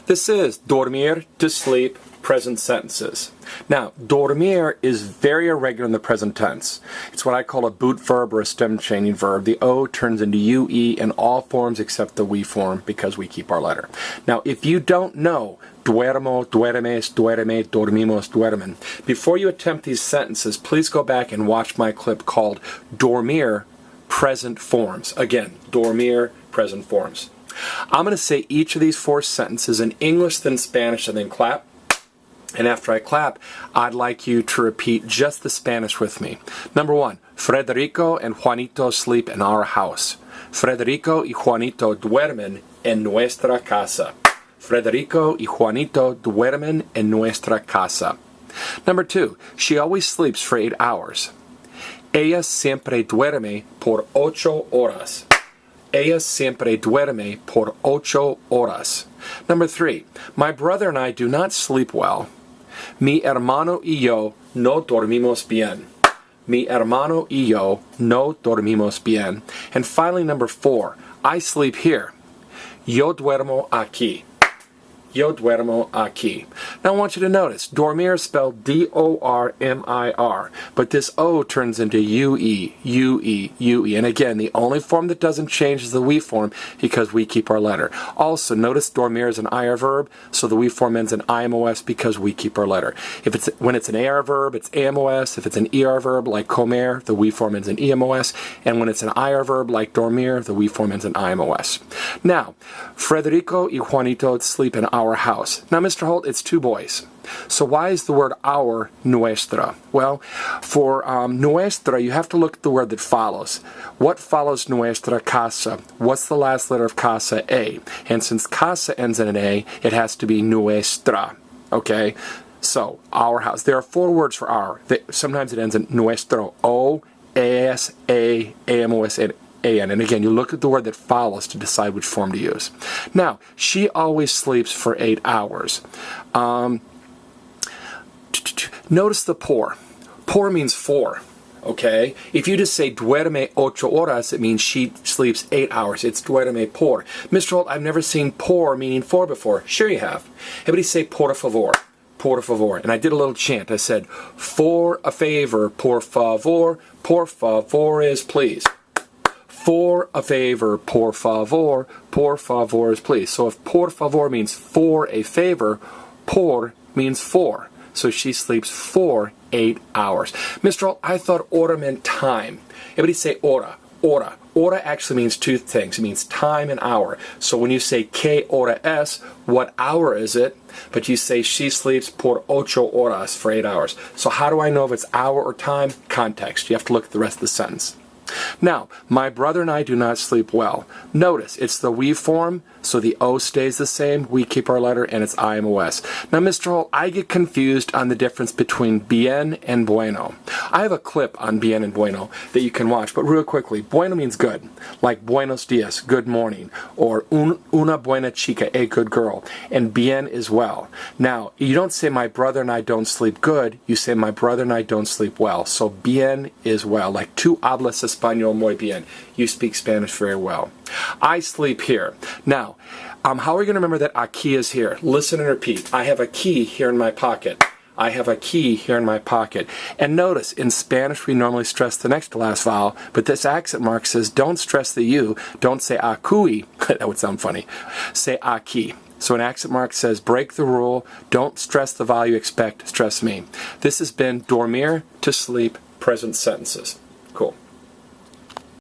This is dormir, to sleep, present sentences. Now, dormir is very irregular in the present tense. It's what I call a boot verb or a stem changing verb. The O turns into UE in all forms except the we form because we keep our letter. Now, if you don't know duermo, duermes, duerme, dormimos, duermen, before you attempt these sentences, please go back and watch my clip called Dormir, Present Forms. Again, dormir, present forms. I'm going to say each of these 4 sentences in English, then Spanish, and then clap. And after I clap, I'd like you to repeat just the Spanish with me. Number 1, Frederico and Juanito sleep in our house. Frederico y Juanito duermen en nuestra casa. Frederico y Juanito duermen en nuestra casa. Number 2, she always sleeps for 8 hours. Ella siempre duerme por 8 horas. Ella siempre duerme por 8 horas. Number 3, my brother and I do not sleep well. Mi hermano y yo no dormimos bien. Mi hermano y yo no dormimos bien. And finally, number 4, I sleep here. Yo duermo aquí. Yo duermo aquí. Now I want you to notice, dormir is spelled D-O-R-M-I-R, but this O turns into U-E, U-E, U-E. And again, the only form that doesn't change is the we form because we keep our letter. Also, notice dormir is an IR verb, so the we form ends in IMOS because we keep our letter. When it's an AR verb, it's AMOS. If it's an ER verb like comer, the we form ends in EMOS. And when it's an IR verb like dormir, the we form ends in IMOS. Now, Frederico y Juanito sleep in our house. Now, Mr. Holt, it's 2 boys. So why is the word our nuestra? Well, for nuestra, you have to look at the word that follows. What follows nuestra? Casa. What's the last letter of casa? A. And since casa ends in an A, it has to be nuestra. Okay? So, our house. There are 4 words for our. Sometimes it ends in nuestro. O, S, A, M, O, S, N. A-N. And again, you look at the word that follows to decide which form to use. Now, she always sleeps for 8 hours. Notice the por. Por means 4. Okay? If you just say duerme 8 horas, it means she sleeps 8 hours. It's duerme por. Mr. Holt, I've never seen por meaning 4 before. Sure you have. Everybody say por favor. Por favor. And I did a little chant. I said, for a favor, por favor. Por favor is please. For a favor, por favor is please. So if por favor means for a favor, por means 4. So she sleeps for 8 hours. Mr. Holt, I thought hora meant time. Everybody say hora, hora. Hora actually means 2 things. It means time and hour. So when you say que hora es, what hour is it? But you say she sleeps por 8 horas for 8 hours. So how do I know if it's hour or time? Context. You have to look at the rest of the sentence. Now, my brother and I do not sleep well. Notice, it's the we form, so the O stays the same, we keep our letter, and it's IMOS. Now, Mr. Holt, I get confused on the difference between bien and bueno. I have a clip on bien and bueno that you can watch, but real quickly, bueno means good, like buenos dias, good morning, or una buena chica, a good girl, and bien is well. Now, you don't say my brother and I don't sleep good, you say my brother and I don't sleep well. So bien is well, like tú hablas español muy bien. You speak Spanish very well. I sleep here. Now, how are we going to remember that aquí is here? Listen and repeat. I have a key here in my pocket. I have a key here in my pocket. And notice, in Spanish we normally stress the next to last vowel, but this accent mark says don't stress the U. Don't say acui. That would sound funny. Say aquí. So an accent mark says break the rule. Don't stress the vowel you expect. Stress me. This has been Dormir, to sleep, present sentences.